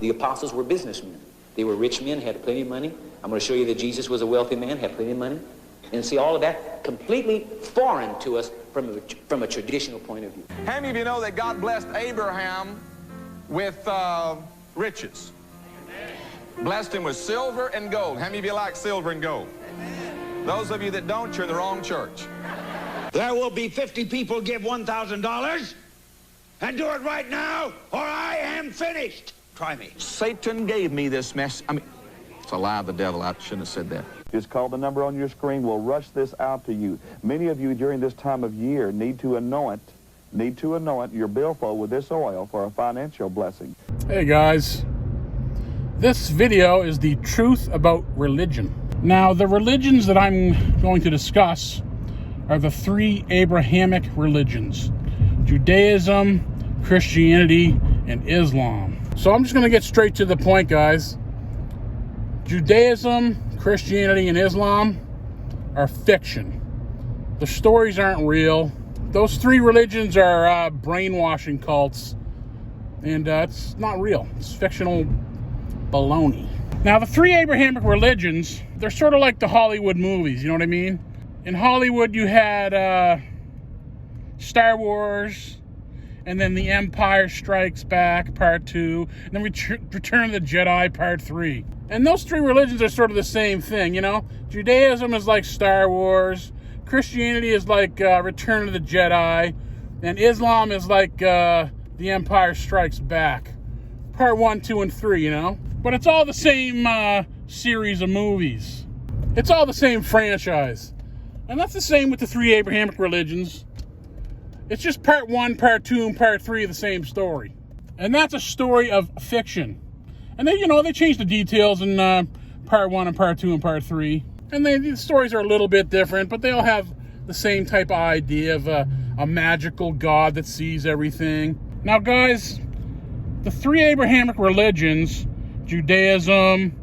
The apostles were businessmen. They were rich men, had plenty of money. I'm going to show you that Jesus was a wealthy man, had plenty of money. And see, all of that completely foreign to us from a traditional point of view. How many of you know that God blessed Abraham with riches? Amen. Blessed him with silver and gold. How many of you like silver and gold? Amen. Those of you that don't, you're in the wrong church. There will be 50 people give $1,000 and do it right now, or I am finished. Try me. Satan gave me this mess. I mean, it's a lie of the devil. I shouldn't have said that. Just call the number on your screen. We'll rush this out to you. Many of you during this time of year need to anoint your billfold with this oil for a financial blessing. Hey guys, this video is the truth about religion. Now, the religions that I'm going to discuss are the three Abrahamic religions: Judaism, Christianity, and Islam. So I'm just going to get straight to the point, guys. Judaism, Christianity, and Islam are fiction. The stories aren't real. Those three religions are brainwashing cults, and it's not real. It's fictional baloney. Now, the three Abrahamic religions, they're sort of like the Hollywood movies, you know what I mean? In Hollywood, you had Star Wars, and then The Empire Strikes Back, Part 2, and then Return of the Jedi, Part 3. And those three religions are sort of the same thing, you know? Judaism is like Star Wars, Christianity is like Return of the Jedi, and Islam is like The Empire Strikes Back. Part 1, 2, and 3, you know? But it's all the same series of movies. It's all the same franchise. And that's the same with the three Abrahamic religions. It's just Part 1, Part 2, and Part 3 of the same story. And that's a story of fiction. And they, you know, they changed the details in Part 1 and Part 2 and Part 3. And the stories are a little bit different, but they all have the same type of idea of a magical God that sees everything. Now, guys, the three Abrahamic religions, Judaism,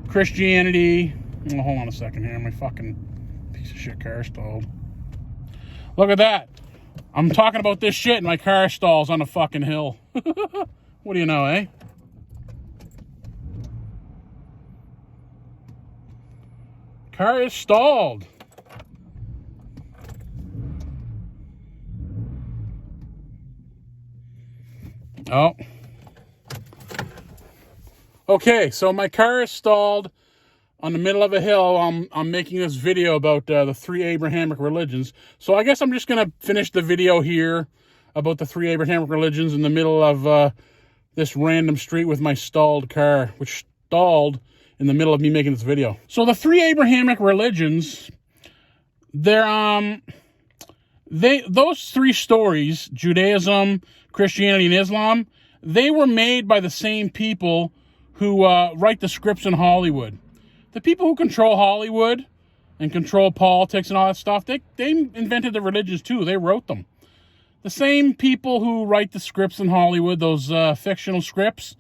Christianity... Oh, hold on a second here. My fucking piece of shit car stalled. Look at that. I'm talking about this shit and my car stalls on a fucking hill. What do you know, eh? Car is stalled. Oh. Okay, so my car is stalled on the middle of a hill. I'm making this video about the three Abrahamic religions. So I guess I'm just going to finish the video here about the three Abrahamic religions in the middle of this random street with my stalled car, which stalled in the middle of me making this video. So the three Abrahamic religions, those three stories, Judaism, Christianity, and Islam, they were made by the same people who write the scripts in Hollywood. The people who control Hollywood and control politics and all that stuff, they invented the religions too. They wrote them. The same people who write the scripts in Hollywood, those fictional scripts,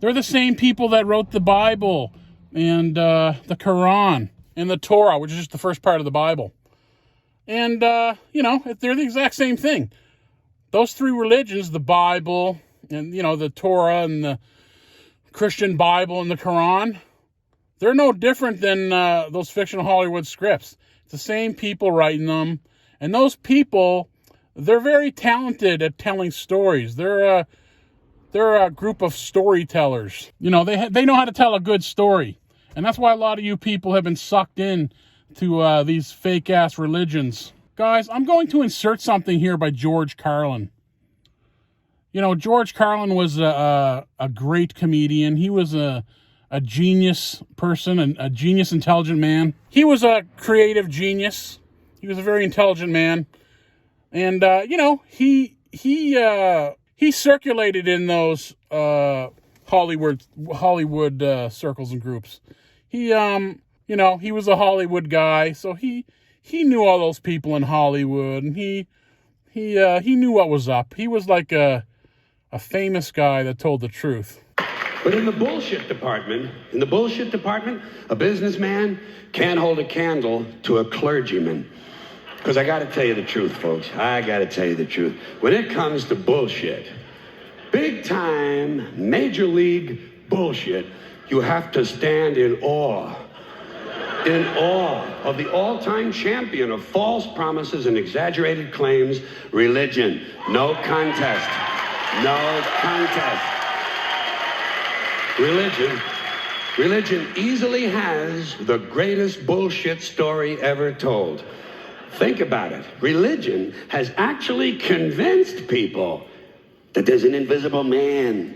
they're the same people that wrote the Bible and the Quran and the Torah, which is just the first part of the Bible. And, you know, they're the exact same thing. Those three religions, the Bible and, you know, the Torah and the Christian Bible and the Quran, they're no different than those fictional Hollywood scripts. It's the same people writing them. And those people, they're very talented at telling stories. They're a group of storytellers. You know, they know how to tell a good story. And that's why a lot of you people have been sucked in to these fake-ass religions. Guys, I'm going to insert something here by George Carlin. You know, George Carlin was a great comedian. He was a genius person, and a genius, intelligent man. He was a creative genius. He was a very intelligent man. And, you know, he circulated in those Hollywood circles and groups. He, you know, he was a Hollywood guy, so he knew all those people in Hollywood, and he knew what was up. He was like a famous guy that told the truth. But in the bullshit department, a businessman can't hold a candle to a clergyman. Because I got to tell you the truth, folks. I got to tell you the truth. When it comes to bullshit, big time, major league bullshit, you have to stand in awe of the all-time champion of false promises and exaggerated claims, religion. No contest. No contest. Religion easily has the greatest bullshit story ever told. Think about it. Religion has actually convinced people that there's an invisible man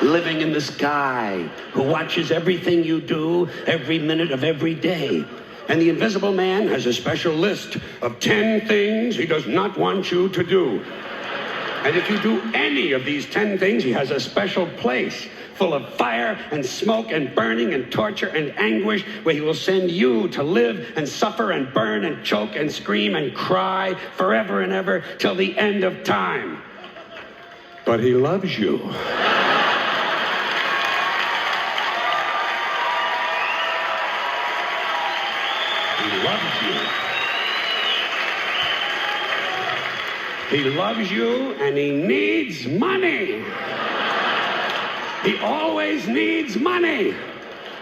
living in the sky who watches everything you do every minute of every day. And the invisible man has a special list of 10 things he does not want you to do. And if you do any of these 10 things, he has a special place full of fire and smoke and burning and torture and anguish where he will send you to live and suffer and burn and choke and scream and cry forever and ever till the end of time. But he loves you. He loves you. He loves you and he needs money. He always needs money.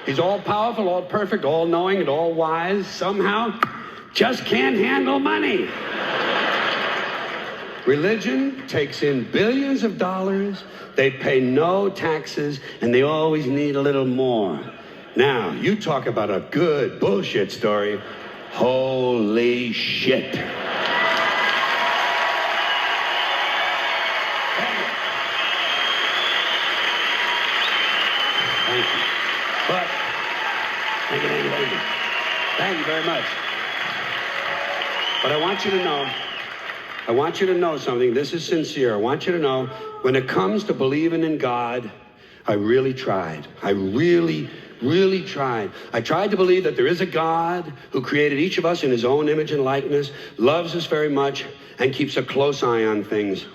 He's all powerful, all perfect, all knowing, and all wise. Somehow, just can't handle money. Religion takes in billions of dollars. They pay no taxes, and they always need a little more. Now, you talk about a good bullshit story. Holy shit. Thank you. But, thank you. Thank you very much. But I want you to know something. This is sincere. I want you to know, when it comes to believing in God, I really tried. I really tried. I tried to believe that there is a God who created each of us in his own image and likeness, loves us very much, and keeps a close eye on things.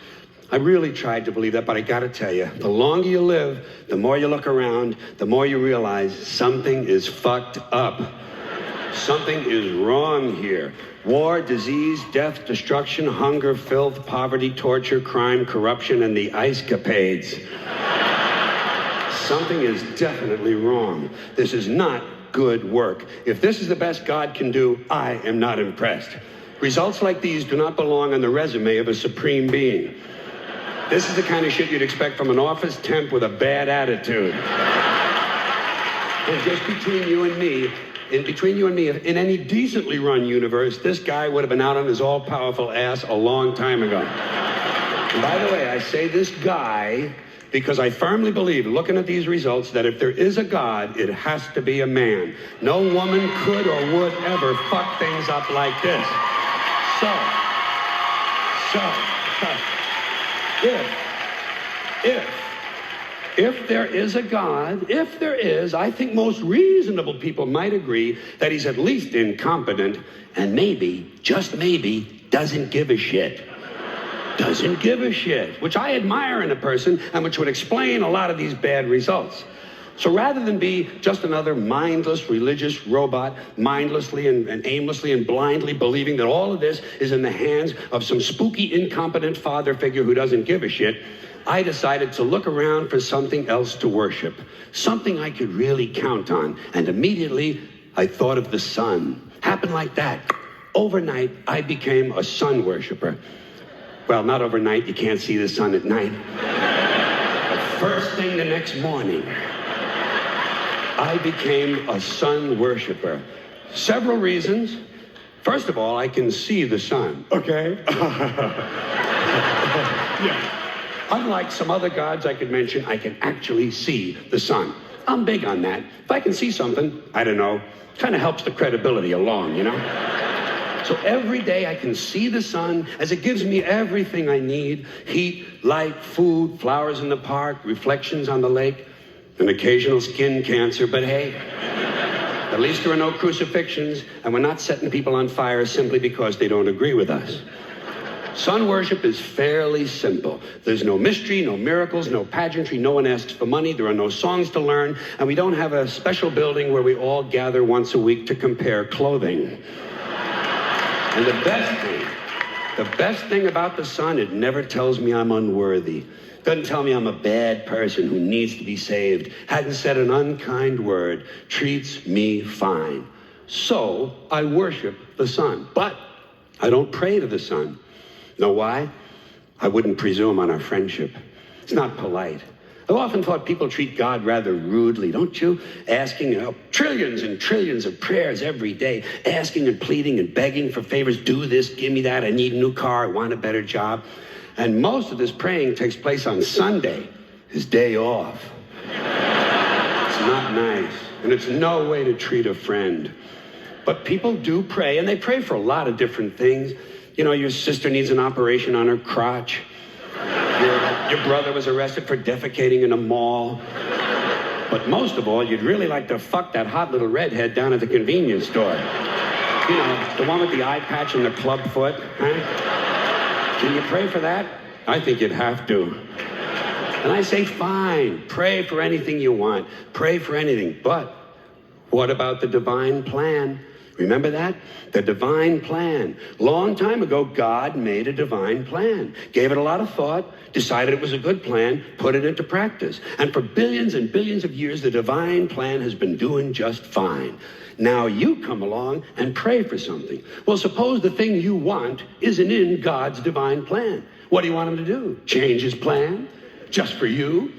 I really tried to believe that, but I gotta tell you, the longer you live, the more you look around, the more you realize something is fucked up. Something is wrong here. War, disease, death, destruction, hunger, filth, poverty, torture, crime, corruption, and the ice-capades. Something is definitely wrong. This is not good work. If this is the best God can do, I am not impressed. Results like these do not belong on the resume of a supreme being. This is the kind of shit you'd expect from an office temp with a bad attitude. And just between you and me, in any decently run universe, this guy would have been out on his all-powerful ass a long time ago. And by the way, I say this guy because I firmly believe, looking at these results, that if there is a God, it has to be a man. No woman could or would ever fuck things up like this. If there is a God, if there is, I think most reasonable people might agree that he's at least incompetent and maybe, just maybe, doesn't give a shit. Doesn't give a shit, which I admire in a person and which would explain a lot of these bad results. So rather than be just another mindless religious robot, mindlessly and aimlessly and blindly believing that all of this is in the hands of some spooky, incompetent father figure who doesn't give a shit, I decided to look around for something else to worship, something I could really count on. And immediately, I thought of the sun. Happened like that. Overnight, I became a sun worshiper. Well, not overnight, you can't see the sun at night. But first thing the next morning, I became a sun worshiper. Several reasons. First of all, I can see the sun, okay? Yeah. Unlike some other gods I could mention, I can actually see the sun. I'm big on that. If I can see something, I don't know, kind of helps the credibility along, you know? So every day I can see the sun as it gives me everything I need: heat, light, food, flowers in the park, reflections on the lake, an occasional skin cancer, but hey, at least there are no crucifixions, and we're not setting people on fire simply because they don't agree with us. Sun worship is fairly simple. There's no mystery, no miracles, no pageantry, no one asks for money, there are no songs to learn, and we don't have a special building where we all gather once a week to compare clothing. And the best thing about the sun, it never tells me I'm unworthy. Doesn't tell me I'm a bad person who needs to be saved. Hasn't said an unkind word. Treats me fine. So I worship the sun. But I don't pray to the sun. Know why? I wouldn't presume on our friendship. It's not polite. I've often thought people treat God rather rudely, don't you? Asking trillions and trillions of prayers every day, asking and pleading and begging for favors. Do this, give me that, I need a new car, I want a better job. And most of this praying takes place on Sunday, his day off. It's not nice, and it's no way to treat a friend. But people do pray, and they pray for a lot of different things. You know, your sister needs an operation on her crotch. Your brother was arrested for defecating in a mall. But most of all, you'd really like to fuck that hot little redhead down at the convenience store. You know, the one with the eye patch and the club foot, huh? Can you pray for that? I think you'd have to. And I say, fine, pray for anything you want. Pray for anything. But what about the divine plan? Remember that? The divine plan. Long time ago, God made a divine plan. Gave it a lot of thought, decided it was a good plan, put it into practice. And for billions and billions of years, the divine plan has been doing just fine. Now you come along and pray for something. Well, suppose the thing you want isn't in God's divine plan. What do you want him to do? Change his plan? Just for you?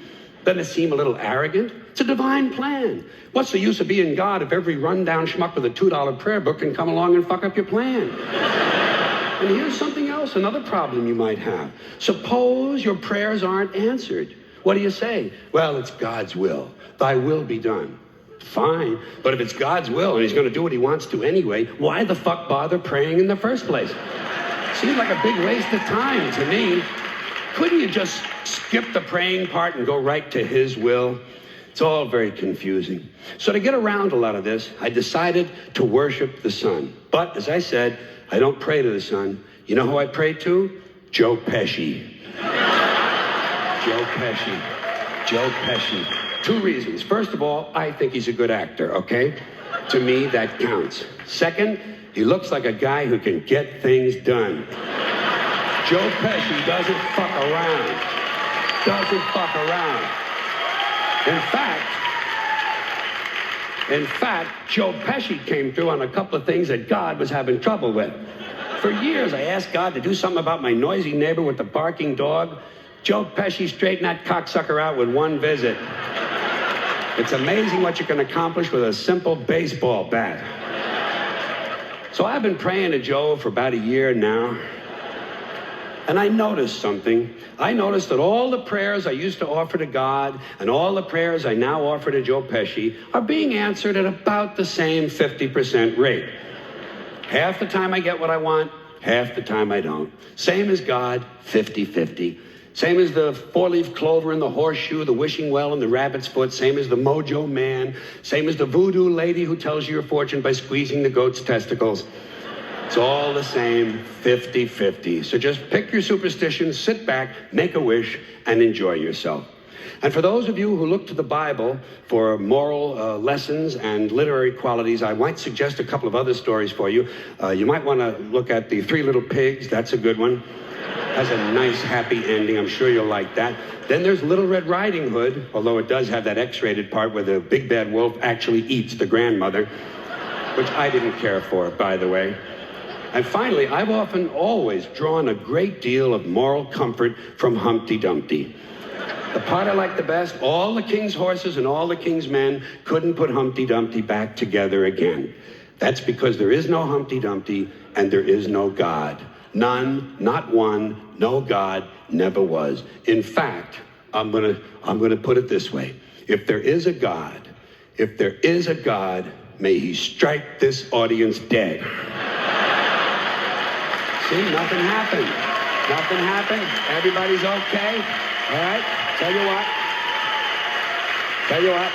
Doesn't it seem a little arrogant? It's a divine plan. What's the use of being God if every rundown schmuck with a $2 prayer book can come along and fuck up your plan? And here's something else, another problem you might have. Suppose your prayers aren't answered. What do you say? Well, it's God's will. Thy will be done. Fine, but if it's God's will and he's going to do what he wants to anyway, why the fuck bother praying in the first place? Seems like a big waste of time to me. Couldn't you just skip the praying part and go right to his will? It's all very confusing. So to get around a lot of this, I decided to worship the sun. But as I said, I don't pray to the sun. You know who I pray to? Joe Pesci. Joe Pesci. Joe Pesci. 2 reasons. First of all, I think he's a good actor, okay? To me, that counts. Second, he looks like a guy who can get things done. Joe Pesci doesn't fuck around. Doesn't fuck around. In fact, Joe Pesci came through on a couple of things that God was having trouble with. For years, I asked God to do something about my noisy neighbor with the barking dog. Joe Pesci straightened that cocksucker out with 1 visit. It's amazing what you can accomplish with a simple baseball bat. So I've been praying to Joe for about a year now. And I noticed something. I noticed that all the prayers I used to offer to God and all the prayers I now offer to Joe Pesci are being answered at about the same 50% rate. Half the time I get what I want, half the time I don't. Same as God, 50-50. Same as the 4-leaf clover and the horseshoe, the wishing well and the rabbit's foot. Same as the mojo man. Same as the voodoo lady who tells you your fortune by squeezing the goat's testicles. It's all the same, 50-50. So just pick your superstition, sit back, make a wish, and enjoy yourself. And for those of you who look to the Bible for moral lessons and literary qualities, I might suggest a couple of other stories for you. You might want to look at The 3 Little Pigs. That's a good one. Has a nice, happy ending. I'm sure you'll like that. Then there's Little Red Riding Hood, although it does have that X-rated part where the big bad wolf actually eats the grandmother, which I didn't care for, by the way. And finally, I've often always drawn a great deal of moral comfort from Humpty Dumpty. The part I like the best, all the king's horses and all the king's men couldn't put Humpty Dumpty back together again. That's because there is no Humpty Dumpty and there is no God. None, not one, no God, never was. In fact, I'm gonna put it this way. If there is a God, may he strike this audience dead. See, nothing happened. Nothing happened. Everybody's okay. All right? Tell you what.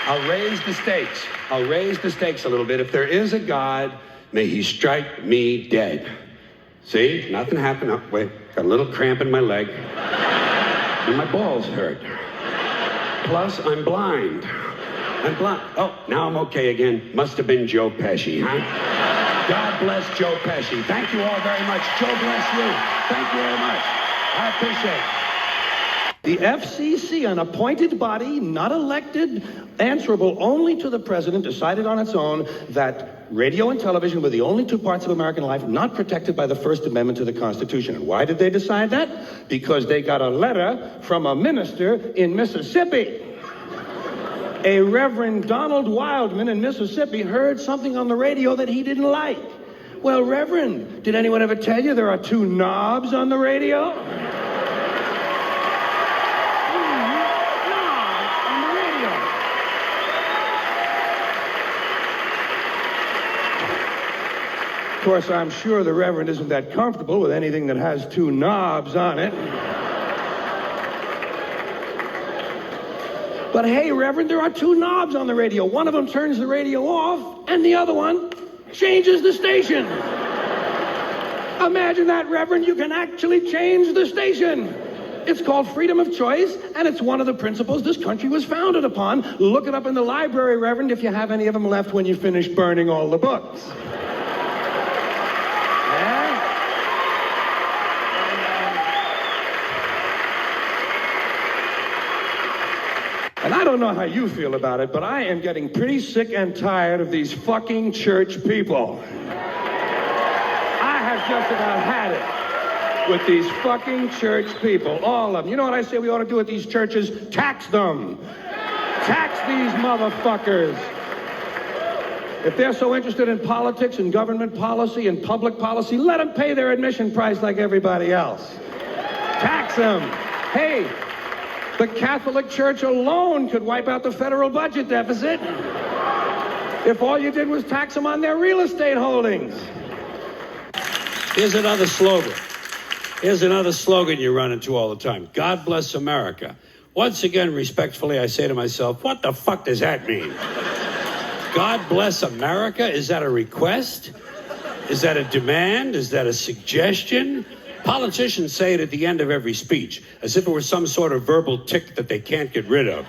I'll raise the stakes. I'll raise the stakes a little bit. If there is a God, may he strike me dead. See? Nothing happened. Oh, wait. Got a little cramp in my leg. And my balls hurt. Plus, I'm blind. Oh, now I'm okay again. Must have been Joe Pesci, huh? God bless Joe Pesci. Thank you all very much. Joe bless you. Thank you very much. I appreciate it. The FCC, an appointed body, not elected, answerable only to the president, decided on its own that radio and television were the only two parts of American life not protected by the First Amendment to the Constitution. And why did they decide that? Because they got a letter from a minister in Mississippi. A Reverend Donald Wildman in Mississippi heard something on the radio that he didn't like. Well, Reverend, did anyone ever tell you there are two knobs on the radio? Of course, I'm sure the Reverend isn't that comfortable with anything that has two knobs on it. But hey, Reverend, there are two knobs on the radio. One of them turns the radio off, and the other one changes the station. Imagine that, Reverend. You can actually change the station. It's called freedom of choice, and it's one of the principles this country was founded upon. Look it up in the library, Reverend, if you have any of them left when you finish burning all the books. And I don't know how you feel about it, but I am getting pretty sick and tired of these fucking church people. I have just about had it with these fucking church people, all of them. You know what I say we ought to do at these churches? Tax them. Tax these motherfuckers. If they're so interested in politics and government policy and public policy, let them pay their admission price like everybody else. Tax them. Hey, the Catholic Church alone could wipe out the federal budget deficit if all you did was tax them on their real estate holdings. Here's another slogan. Here's another slogan you run into all the time. God bless America. Once again, respectfully, I say to myself, what the fuck does that mean? God bless America? Is that a request? Is that a demand? Is that a suggestion? Politicians say it at the end of every speech, as if it were some sort of verbal tic that they can't get rid of.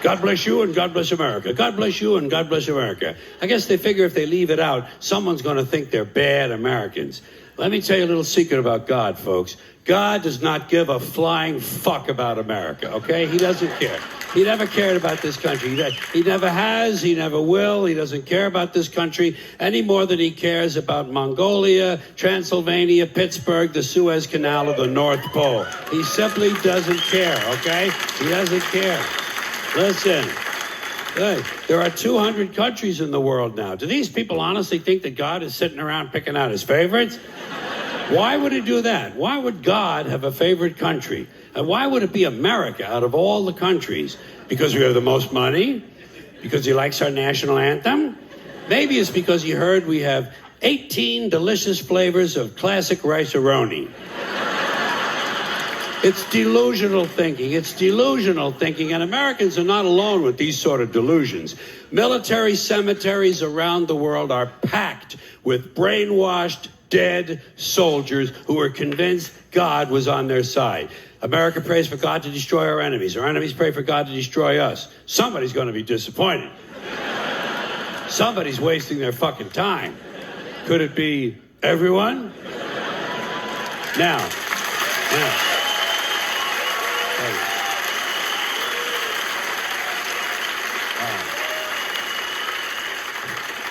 God bless you and God bless America. God bless you and God bless America. I guess they figure if they leave it out, someone's going to think they're bad Americans. Let me tell you a little secret about God, folks. God does not give a flying fuck about America, okay? He doesn't care. He never cared about this country. He never has. He never will. He doesn't care about this country any more than he cares about Mongolia, Transylvania, Pittsburgh, the Suez Canal, or the North Pole. He simply doesn't care, okay? He doesn't care. Listen, there are 200 countries in the world now. Do these people honestly think that God is sitting around picking out his favorites? Why would he do that? Why would God have a favorite country? And why would it be America out of all the countries? Because we have the most money? Because he likes our national anthem? Maybe it's because he heard we have 18 delicious flavors of classic rice-a-roni. It's delusional thinking. It's delusional thinking, and Americans are not alone with these sort of delusions. Military cemeteries around the world are packed with brainwashed, dead soldiers who are convinced God was on their side. America prays for God to destroy our enemies. Our enemies pray for God to destroy us. Somebody's going to be disappointed. Somebody's wasting their fucking time. Could it be everyone? Now.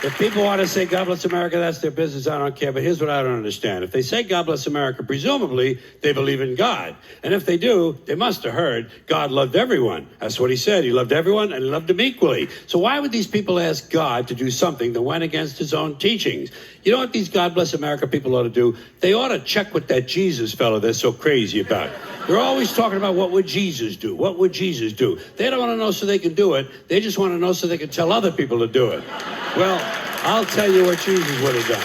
If people want to say God bless America, that's their business. I don't care. But here's what I don't understand. If they say God bless America, presumably they believe in God. And if they do, they must have heard God loved everyone. That's what he said. He loved everyone and he loved them equally. So why would these people ask God to do something that went against his own teachings? You know what these God bless America people ought to do? They ought to check with that Jesus fellow they're so crazy about. They're always talking about what would Jesus do? What would Jesus do? They don't want to know so they can do it. They just want to know so they can tell other people to do it. Well, I'll tell you what Jesus would have done.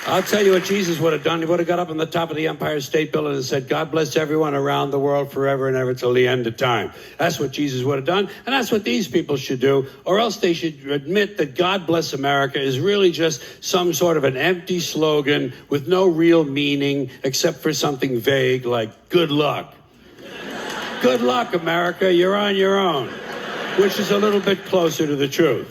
I'll tell you what Jesus would have done. He would have got up on the top of the Empire State Building and said, God bless everyone around the world forever and ever till the end of time. That's what Jesus would have done, and that's what these people should do, or else they should admit that God bless America is really just some sort of an empty slogan with no real meaning except for something vague like good luck. Good luck, America, you're on your own, which is a little bit closer to the truth.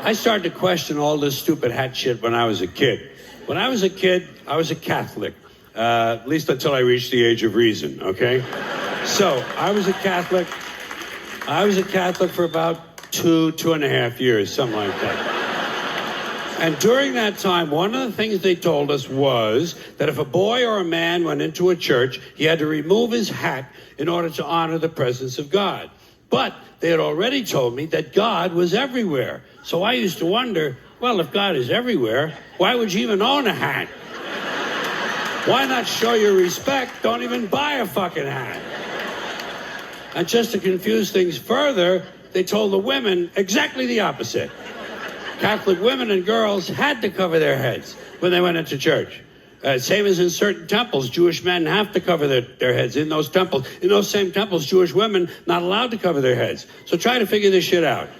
I started to question all this stupid hat shit when I was a kid. When I was a kid, I was a Catholic. At least until I reached the age of reason, okay? So, I was a Catholic for about 2.5 years, something like that. And during that time, one of the things they told us was that if a boy or a man went into a church, he had to remove his hat in order to honor the presence of God. But they had already told me that God was everywhere. So I used to wonder, well, if God is everywhere, why would you even own a hat? Why not show your respect? Don't even buy a fucking hat. And just to confuse things further, they told the women exactly the opposite. Catholic women and girls had to cover their heads when they went into church. Same as in certain temples, Jewish men have to cover their heads in those temples. In those same temples, Jewish women not allowed to cover their heads. So try to figure this shit out.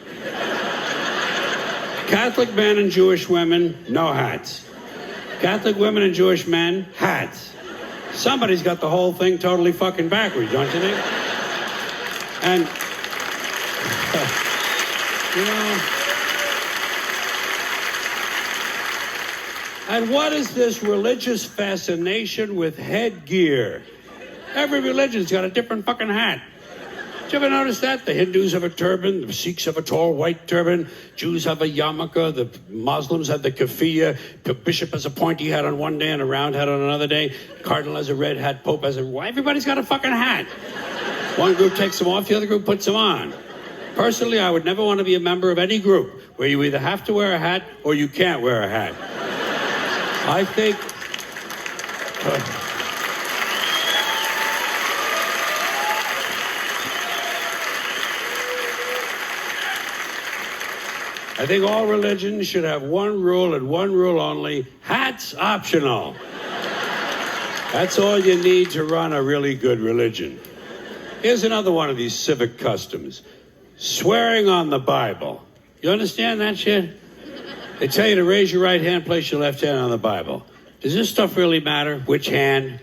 Catholic men and Jewish women, no hats. Catholic women and Jewish men, hats. Somebody's got the whole thing totally fucking backwards, don't you think? And, you know... And what is this religious fascination with headgear? Every religion's got a different fucking hat. Did you ever notice that? The Hindus have a turban, the Sikhs have a tall white turban, Jews have a yarmulke, the Muslims have the keffiyeh, the bishop has a pointy hat on one day and a round hat on another day, Cardinal has a red hat, Pope has a... Why? Everybody's got a fucking hat. One group takes them off, the other group puts them on. Personally, I would never want to be a member of any group where you either have to wear a hat or you can't wear a hat. I think... I think all religions should have one rule and one rule only: hats optional. That's all you need to run a really good religion. Here's another one of these civic customs. Swearing on the Bible. You understand that shit? They tell you to raise your right hand, place your left hand on the Bible. Does this stuff really matter? Which hand?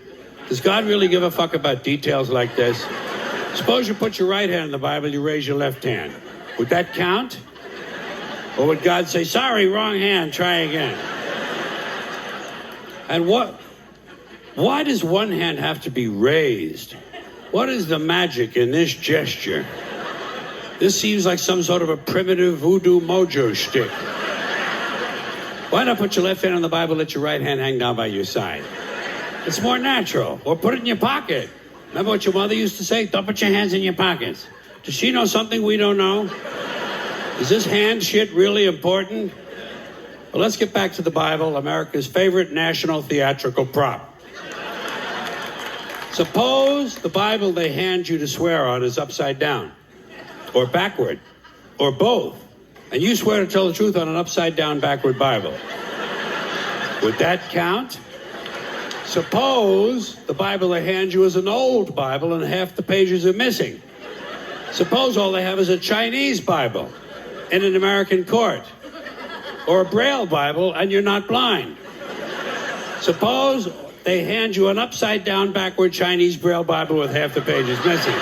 Does God really give a fuck about details like this? Suppose you put your right hand in the Bible, you raise your left hand. Would that count? Or would God say, sorry, wrong hand, try again? And why does one hand have to be raised? What is the magic in this gesture? This seems like some sort of a primitive voodoo mojo shtick. Why not put your left hand on the Bible, let your right hand hang down by your side? It's more natural. Or put it in your pocket. Remember what your mother used to say? Don't put your hands in your pockets. Does she know something we don't know? Is this hand shit really important? Well, let's get back to the Bible, America's favorite national theatrical prop. Suppose the Bible they hand you to swear on is upside down, or backward, or both. And you swear to tell the truth on an upside-down, backward Bible. Would that count? Suppose the Bible they hand you is an old Bible and half the pages are missing. Suppose all they have is a Chinese Bible in an American court. Or a Braille Bible and you're not blind. Suppose they hand you an upside-down, backward Chinese Braille Bible with half the pages missing.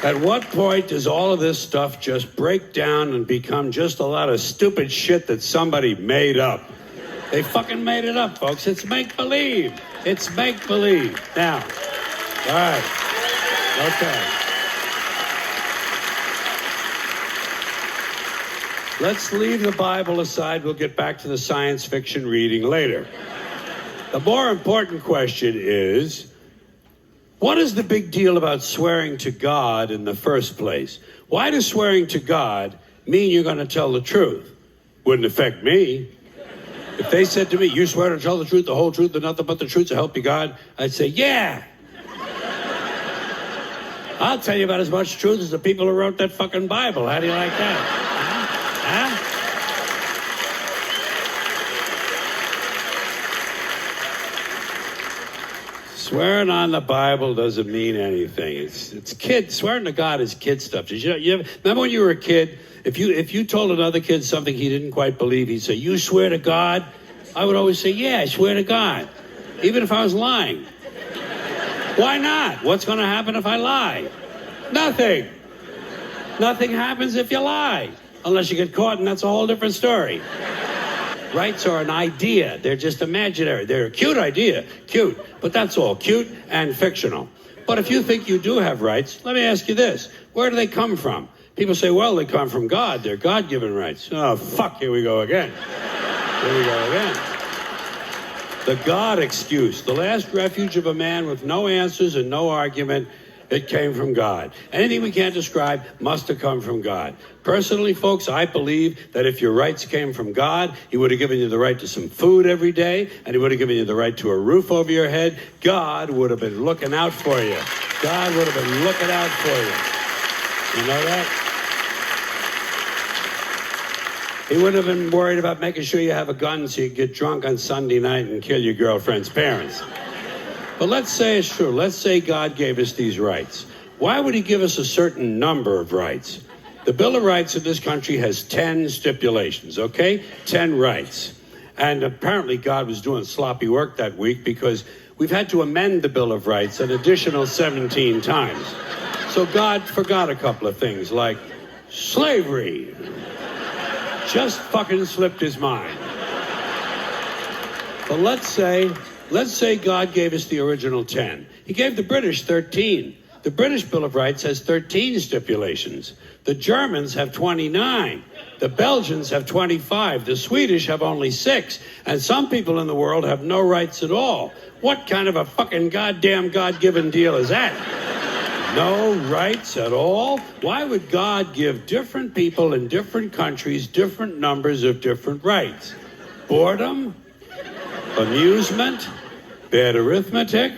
At what point does all of this stuff just break down and become just a lot of stupid shit that somebody made up? They fucking made it up, folks. It's make-believe. It's make-believe. Now, all right. Okay. Let's leave the Bible aside. We'll get back to the science fiction reading later. The more important question is, what is the big deal about swearing to God in the first place? Why does swearing to God mean you're going to tell the truth? Wouldn't affect me. If they said to me, you swear to tell the truth, the whole truth, and nothing but the truth, so help you God, I'd say, yeah. I'll tell you about as much truth as the people who wrote that fucking Bible. How do you like that? Huh? Swearing on the Bible doesn't mean anything. It's kid. Swearing to God is kid stuff. Did you remember when you were a kid? If you told another kid something he didn't quite believe, he'd say, "You swear to God?" I would always say, "Yeah, I swear to God," even if I was lying. Why not? What's going to happen if I lie? Nothing. Nothing happens if you lie. unless you get caught, and that's a whole different story. Rights are an idea. They're just imaginary. They're a cute idea, cute, but that's all, cute and fictional. But if you think you do have rights, let me ask you this. Where do they come from? People say, well, they come from God. They're God-given rights. Oh, fuck, here we go again. Here we go again. The God excuse, the last refuge of a man with no answers and no argument. It came from God. Anything we can't describe must have come from God. Personally, folks, I believe that if your rights came from God, he would have given you the right to some food every day, and he would have given you the right to a roof over your head. God would have been looking out for you. God would have been looking out for you. You know that? He wouldn't have been worried about making sure you have a gun so you get drunk on Sunday night and kill your girlfriend's parents. But let's say it's true. Let's say God gave us these rights. Why would he give us a certain number of rights? The Bill of Rights of this country has 10 stipulations, okay? 10 rights. And apparently God was doing sloppy work that week because we've had to amend the Bill of Rights an additional 17 times. So God forgot a couple of things like slavery. Just fucking slipped his mind. But let's say God gave us the original 10. He gave the British 13. The British Bill of Rights has 13 stipulations. The Germans have 29. The Belgians have 25. The Swedish have only 6. And some people in the world have no rights at all. What kind of a fucking goddamn God-given deal is that? No rights at all? Why would God give different people in different countries different numbers of different rights? Boredom? Amusement? Bad arithmetic?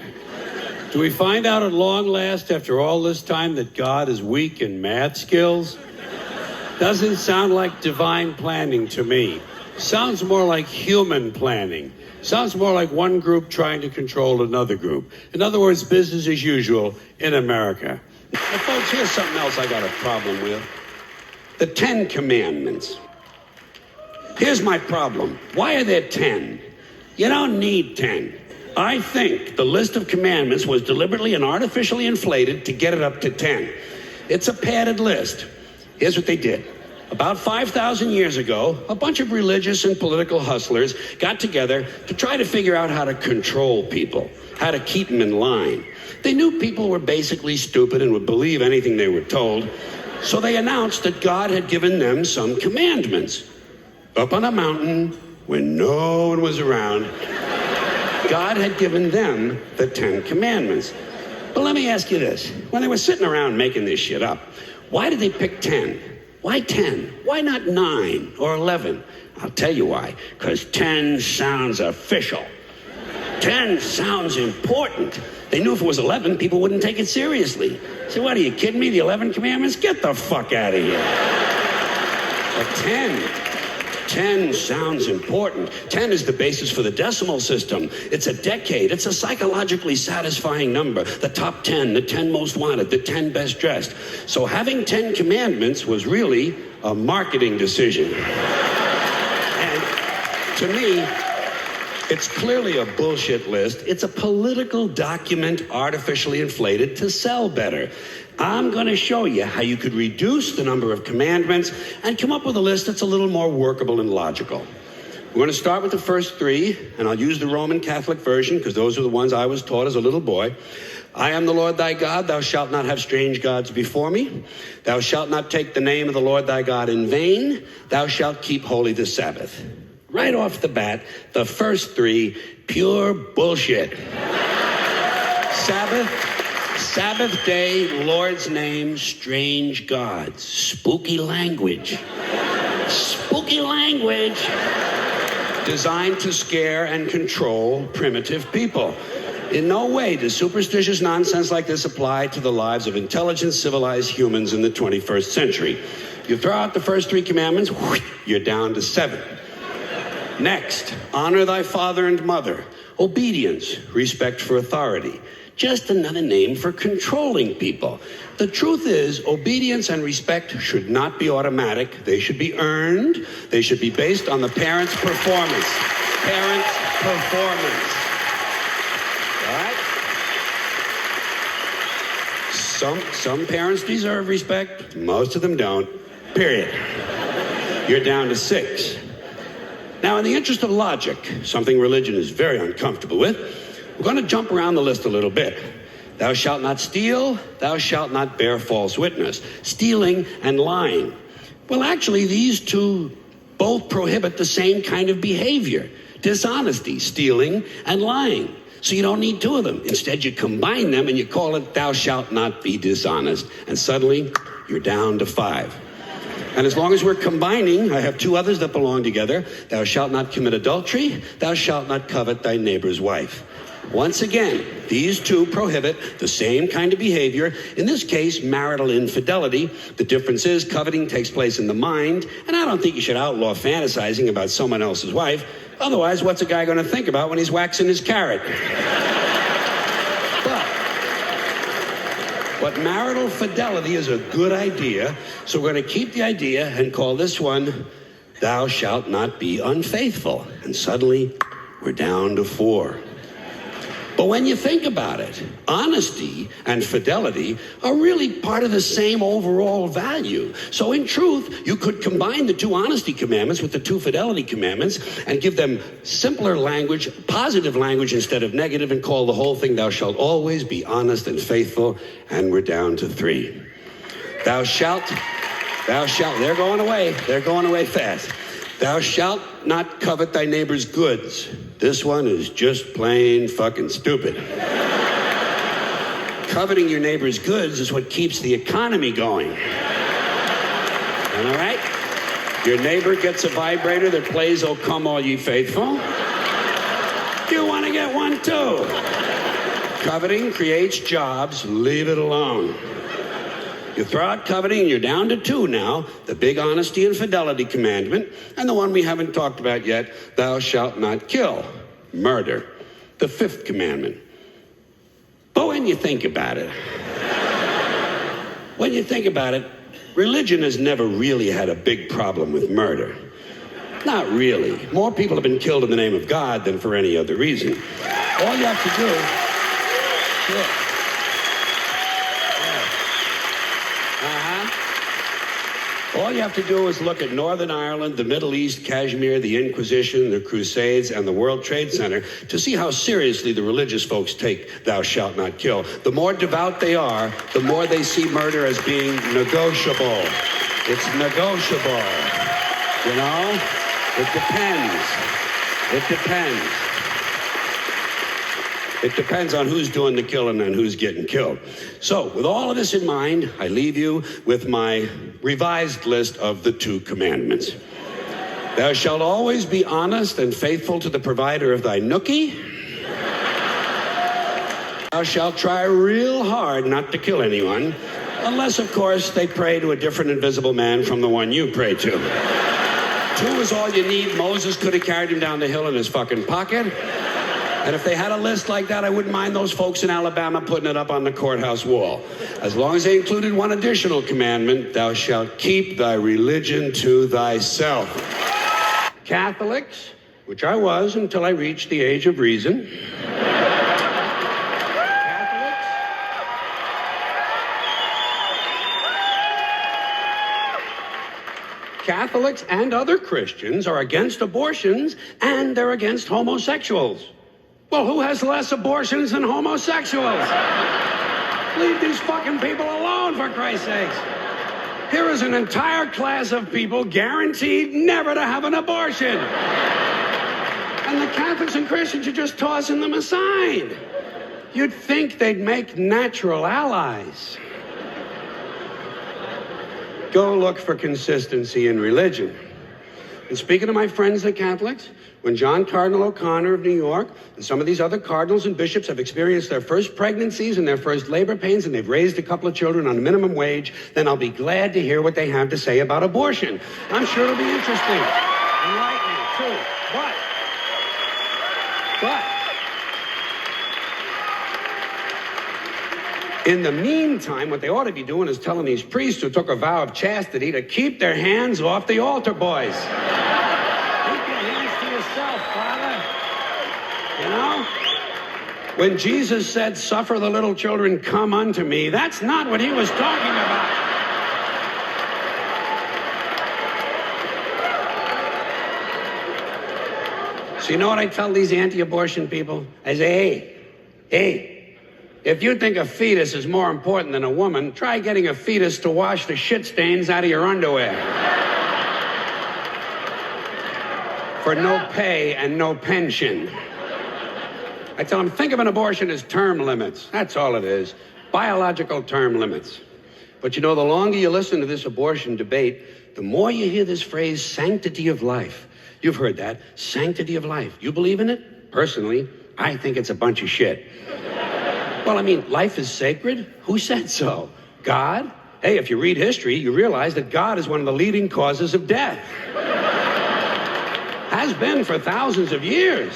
Do we find out at long last after all this time that God is weak in math skills? Doesn't sound like divine planning to me. Sounds more like human planning. Sounds more like one group trying to control another group. In other words, business as usual in America. Now, folks, here's something else I got a problem with. The 10 Commandments. Here's my problem. Why are there 10? You don't need 10. I think the list of commandments was deliberately and artificially inflated to get it up to 10. It's a padded list. Here's what they did. About 5,000 years ago, a bunch of religious and political hustlers got together to try to figure out how to control people, how to keep them in line. They knew people were basically stupid and would believe anything they were told, so they announced that God had given them some commandments. Up on a mountain, when no one was around, God had given them the 10 Commandments. But let me ask you this. When they were sitting around making this shit up, why did they pick 10? Why 10? Why not 9 or 11? I'll tell you why. Because 10 sounds official. 10 sounds important. They knew if it was 11, people wouldn't take it seriously. So what, are you kidding me? The 11 Commandments? Get the fuck out of here. But 10 sounds important. 10 is the basis for the decimal system. It's a decade. It's a psychologically satisfying number. The top 10, the 10 most wanted, the 10 best dressed. So having 10 commandments was really a marketing decision. And to me, it's clearly a bullshit list. It's a political document artificially inflated to sell better. I'm going to show you how you could reduce the number of commandments and come up with a list that's a little more workable and logical. We're going to start with the first 3, and I'll use the Roman Catholic version because those are the ones I was taught as a little boy. I am the Lord thy God. Thou shalt not have strange gods before me. Thou shalt not take the name of the Lord thy God in vain. Thou shalt keep holy the Sabbath. Right off the bat, the first 3, pure bullshit. Sabbath day, Lord's name, strange gods. Spooky language. Spooky language. Designed to scare and control primitive people. In no way does superstitious nonsense like this apply to the lives of intelligent, civilized humans in the 21st century. You throw out the first 3 commandments, you're down to 7. Next, honor thy father and mother. Obedience, respect for authority. Just another name for controlling people. The truth is, obedience and respect should not be automatic. They should be earned. They should be based on the parent's performance. Parent's performance. All right? Some parents deserve respect. Most of them don't. Period. You're down to 6. Now, in the interest of logic, something religion is very uncomfortable with, we're going to jump around the list a little bit. Thou shalt not steal, thou shalt not bear false witness. Stealing and lying. Well, actually, these two both prohibit the same kind of behavior. Dishonesty, stealing, and lying. So you don't need two of them. Instead, you combine them and you call it thou shalt not be dishonest. And suddenly, you're down to 5. And as long as we're combining, I have 2 others that belong together. Thou shalt not commit adultery, thou shalt not covet thy neighbor's wife. Once again, these 2 prohibit the same kind of behavior, in this case, marital infidelity. The difference is coveting takes place in the mind, and I don't think you should outlaw fantasizing about someone else's wife. Otherwise, what's a guy going to think about when he's waxing his carrot? But marital fidelity is a good idea, so we're going to keep the idea and call this one, thou shalt not be unfaithful. And suddenly, we're down to 4. But when you think about it, honesty and fidelity are really part of the same overall value. So in truth, you could combine the 2 honesty commandments with the 2 fidelity commandments and give them simpler language, positive language instead of negative, and call the whole thing, thou shalt always be honest and faithful. And we're down to 3. Thou shalt, they're going away fast. Thou shalt not covet thy neighbor's goods. This one is just plain fucking stupid. Coveting your neighbor's goods is what keeps the economy going. All right? Your neighbor gets a vibrator that plays "Oh Come All Ye Faithful." You want to get one too. Coveting creates jobs. Leave it alone. You throw out coveting and you're down to 2 now, the big honesty and fidelity commandment, and the one we haven't talked about yet, thou shalt not kill, murder, the 5th commandment. But when you think about it, religion has never really had a big problem with murder. Not really. More people have been killed in the name of God than for any other reason. All you have to do... Sure. All you have to do is look at Northern Ireland, the Middle East, Kashmir, the Inquisition, the Crusades, and the World Trade Center to see how seriously the religious folks take thou shalt not kill. The more devout they are, the more they see murder as being negotiable. It's negotiable. You know? It depends. It depends on who's doing the killing and who's getting killed. So, with all of this in mind, I leave you with my revised list of the 2 commandments. Thou shalt always be honest and faithful to the provider of thy nookie. Thou shalt try real hard not to kill anyone, unless, of course, they pray to a different invisible man from the one you pray to. 2 is all you need. Moses could have carried him down the hill in his fucking pocket. And if they had a list like that, I wouldn't mind those folks in Alabama putting it up on the courthouse wall. As long as they included one additional commandment, thou shalt keep thy religion to thyself. Catholics, which I was until I reached the age of reason. Catholics and other Christians are against abortions, and they're against homosexuals. Well, who has less abortions than homosexuals? Leave these fucking people alone, for Christ's sakes. Here is an entire class of people guaranteed never to have an abortion. And the Catholics and Christians are just tossing them aside. You'd think they'd make natural allies. Go look for consistency in religion. And speaking of my friends, the Catholics, when John Cardinal O'Connor of New York and some of these other cardinals and bishops have experienced their first pregnancies and their first labor pains and they've raised a couple of children on minimum wage, then I'll be glad to hear what they have to say about abortion. I'm sure it'll be interesting. Enlightening, too. But, in the meantime, what they ought to be doing is telling these priests who took a vow of chastity to keep their hands off the altar boys. You know, when Jesus said, suffer the little children come unto me, that's not what he was talking about. So you know what I tell these anti-abortion people? I say, hey, if you think a fetus is more important than a woman, try getting a fetus to wash the shit stains out of your underwear. For no pay and no pension. I tell them, think of an abortion as term limits. That's all it is. Biological term limits. But you know, the longer you listen to this abortion debate, the more you hear this phrase, sanctity of life. You've heard that, sanctity of life. You believe in it? Personally, I think it's a bunch of shit. Well, I mean, life is sacred? Who said so? God? Hey, if you read history, you realize that God is one of the leading causes of death. Has been for thousands of years.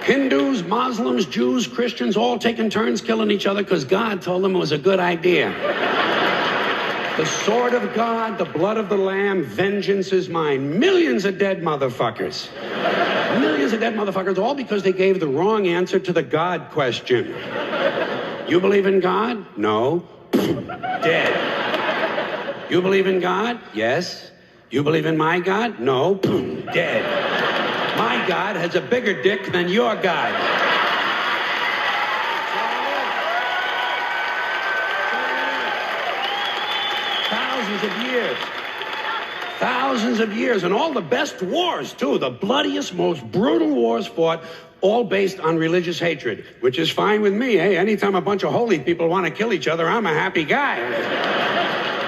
Hindus, Muslims, Jews, Christians, all taking turns killing each other because God told them it was a good idea. The sword of God, the blood of the Lamb, vengeance is mine. Millions of dead motherfuckers. Millions of dead motherfuckers, all because they gave the wrong answer to the God question. You believe in God? No. Dead. You believe in God? Yes. You believe in my God? No. Dead. My God has a bigger dick than your God. Thousands of years, and all the best wars, too, the bloodiest, most brutal wars fought, all based on religious hatred, which is fine with me, eh? Anytime a bunch of holy people want to kill each other, I'm a happy guy.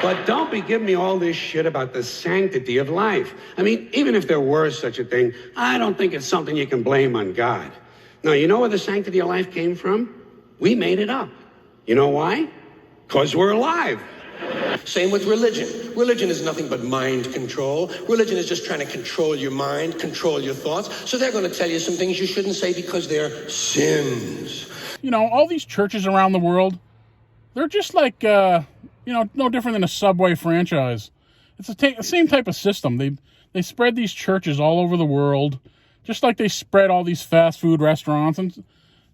But don't be giving me all this shit about the sanctity of life. I mean, even if there were such a thing, I don't think it's something you can blame on God. Now, you know where the sanctity of life came from? We made it up. You know why? Because we're alive. Same with religion. Religion is nothing but mind control. Religion is just trying to control your mind, control your thoughts. So they're going to tell you some things you shouldn't say because they're sins. You know, all these churches around the world, they're just like, no different than a Subway franchise. It's the same type of system. They spread these churches all over the world, just like they spread all these fast food restaurants,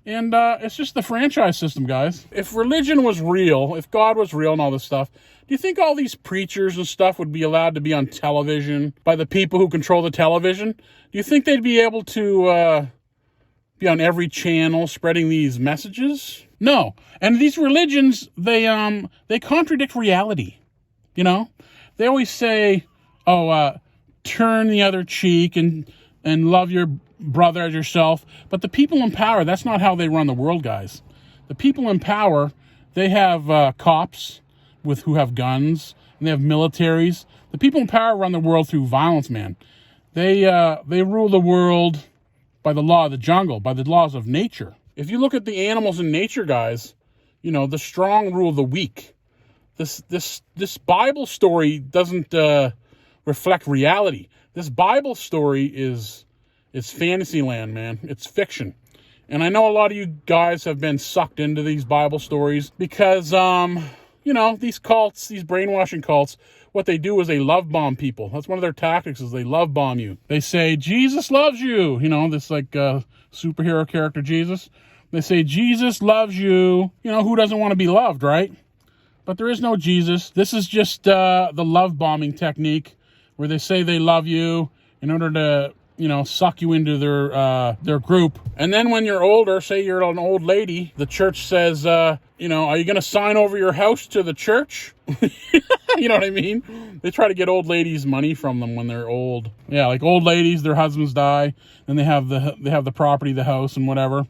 and it's just the franchise system, guys. If religion was real, if God was real and all this stuff, do you think all these preachers and stuff would be allowed to be on television by the people who control the television? Do you think they'd be able to be on every channel spreading these messages? No. And these religions, they contradict reality. You know? They always say, turn the other cheek and love your brother as yourself. But the people in power, that's not how they run the world, guys. The people in power, they have cops who have guns, and they have militaries. The people in power run the world through violence, man. They rule the world by the law of the jungle, by the laws of nature. If you look at the animals in nature, guys, you know, the strong rule the weak. This Bible story doesn't reflect reality. This Bible story is fantasy land, man. It's fiction. And I know a lot of you guys have been sucked into these Bible stories because, these cults, these brainwashing cults, what they do is they love bomb people. That's one of their tactics, is they love bomb you. They say, Jesus loves you. You know, this superhero character, Jesus. They say, Jesus loves you. You know, who doesn't want to be loved, right? But there is no Jesus. This is just the love bombing technique where they say they love you in order to, suck you into their group. And then when you're older, say you're an old lady, the church says, are you going to sign over your house to the church? You know what I mean? They try to get old ladies money from them when they're old. Yeah, like old ladies, their husbands die, and they have the property, the house, and whatever,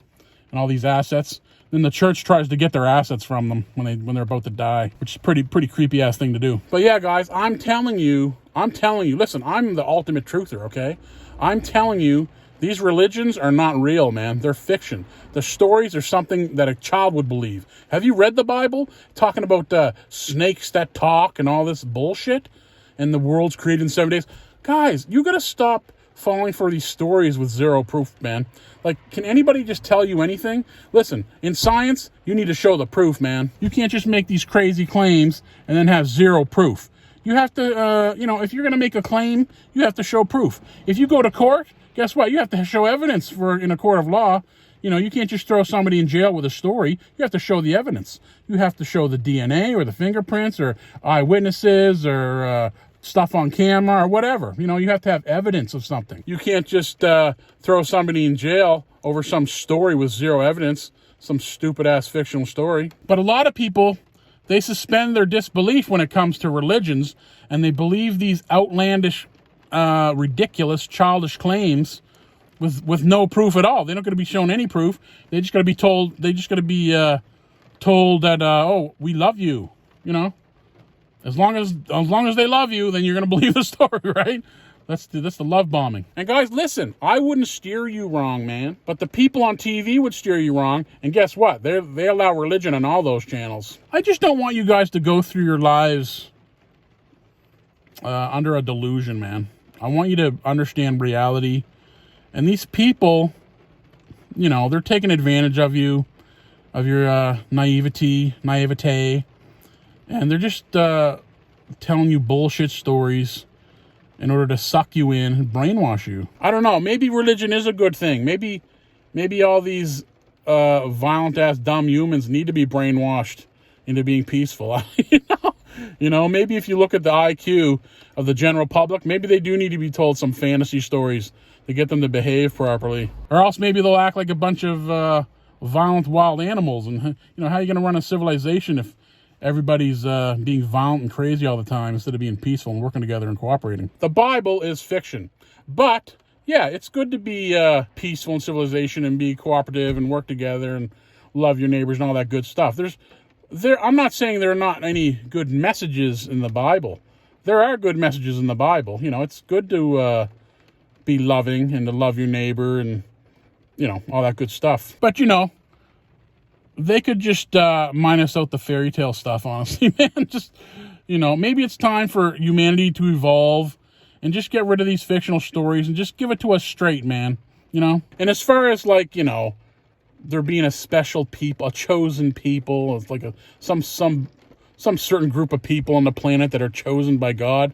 and all these assets. Then the church tries to get their assets from them when they're about to die, which is pretty creepy ass thing to do. But yeah, guys, I'm telling you, listen, I'm the ultimate truther, okay? I'm telling you, these religions are not real, man. They're fiction. The stories are something that a child would believe. Have you read the Bible? Talking about snakes that talk and all this bullshit, and the world's created in 7 days. Guys, you gotta stop falling for these stories with zero proof, man. Like, can anybody just tell you anything? Listen, in science, you need to show the proof, man. You can't just make these crazy claims and then have zero proof. You have to, if you're going to make a claim, you have to show proof. If you go to court, guess what? You have to show evidence in a court of law. You can't just throw somebody in jail with a story. You have to show the evidence. You have to show the DNA or the fingerprints or eyewitnesses or stuff on camera or whatever. You know, you have to have evidence of something. You can't just throw somebody in jail over some story with zero evidence, some stupid-ass fictional story. But a lot of people, they suspend their disbelief when it comes to religions, and they believe these outlandish, ridiculous, childish claims with no proof at all. They're not going to be shown any proof. They just got to be told. They just got to be told that, oh, we love you. You know, as long as they love you, then you're going to believe the story, right? That's the love bombing. And guys, listen, I wouldn't steer you wrong, man. But the people on TV would steer you wrong. And guess what? They allow religion on all those channels. I just don't want you guys to go through your lives under a delusion, man. I want you to understand reality. And these people, you know, they're taking advantage of you, of your naivete, and they're just telling you bullshit stories in order to suck you in and brainwash you. I don't know. Maybe religion is a good thing. Maybe all these violent-ass dumb humans need to be brainwashed into being peaceful. You know, maybe if you look at the IQ of the general public, maybe they do need to be told some fantasy stories to get them to behave properly. Or else maybe they'll act like a bunch of violent wild animals. And, you know, how are you going to run a civilization if everybody's being violent and crazy all the time instead of being peaceful and working together and cooperating? The Bible is fiction. But, yeah, it's good to be peaceful in civilization and be cooperative and work together and love your neighbors and all that good stuff. I'm not saying there are not any good messages in the Bible. There are good messages in the Bible. You know, it's good to be loving and to love your neighbor and, you know, all that good stuff. But, you know, they could just minus out the fairy tale stuff, honestly, man. Just, you know, maybe it's time for humanity to evolve and just get rid of these fictional stories and just give it to us straight, man, you know? And as far as, like, you know, there being a special people, a chosen people, it's like some certain group of people on the planet that are chosen by God.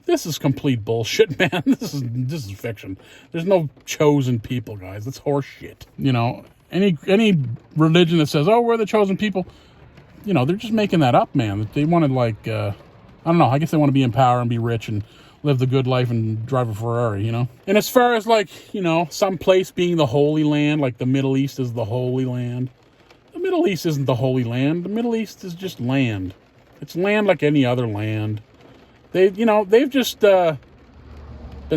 This is complete bullshit, man. This is fiction. There's no chosen people, guys. That's horse shit. You know, any religion that says, oh, we're the chosen people, you know, they're just making that up, man. They want to, like, I don't know, I guess they want to be in power and be rich and live the good life and drive a Ferrari, you know? And as far as, like, you know, some place being the Holy Land, like the Middle East is the Holy Land. The Middle East isn't the Holy Land. The Middle East is just land. It's land like any other land. They've just been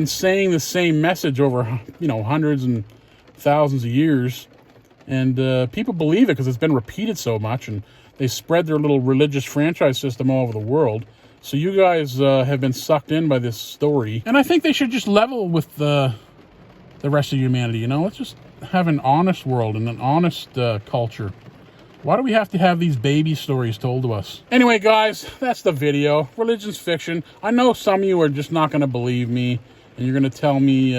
saying the same message over, you know, hundreds and thousands of years. And people believe it because it's been repeated so much. And they spread their little religious franchise system all over the world. So you guys have been sucked in by this story. And I think they should just level with the rest of humanity, you know? Let's just have an honest world and an honest culture. Why do we have to have these baby stories told to us? Anyway, guys, that's the video. Religion's fiction. I know some of you are just not going to believe me, and you're going to tell me,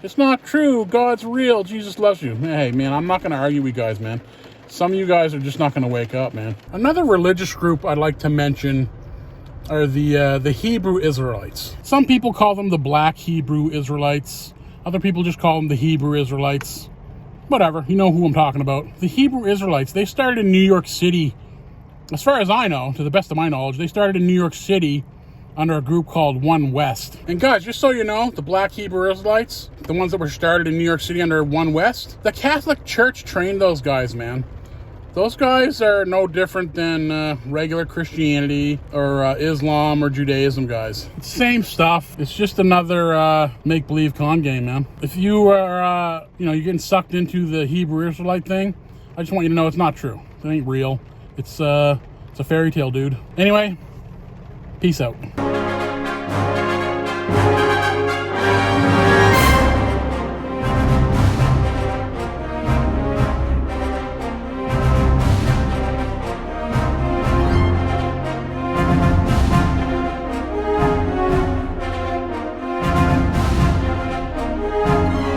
it's not true, God's real, Jesus loves you. Hey, man, I'm not going to argue with you guys, man. Some of you guys are just not going to wake up, man. Another religious group I'd like to mention are the Hebrew Israelites. Some people call them the Black Hebrew Israelites. Other people just call them the Hebrew Israelites. Whatever, you know who I'm talking about. The Hebrew Israelites, they started in New York City. As far as I know, to the best of my knowledge, they started in New York City under a group called One West. And guys, just so you know, the Black Hebrew Israelites, the ones that were started in New York City under One West, the Catholic Church trained those guys, man. Those guys are no different than regular Christianity or Islam or Judaism, guys. It's the same stuff. It's just another make-believe con game, man. If you are, you're getting sucked into the Hebrew Israelite thing, I just want you to know it's not true. It ain't real. It's a fairy tale, dude. Anyway, peace out.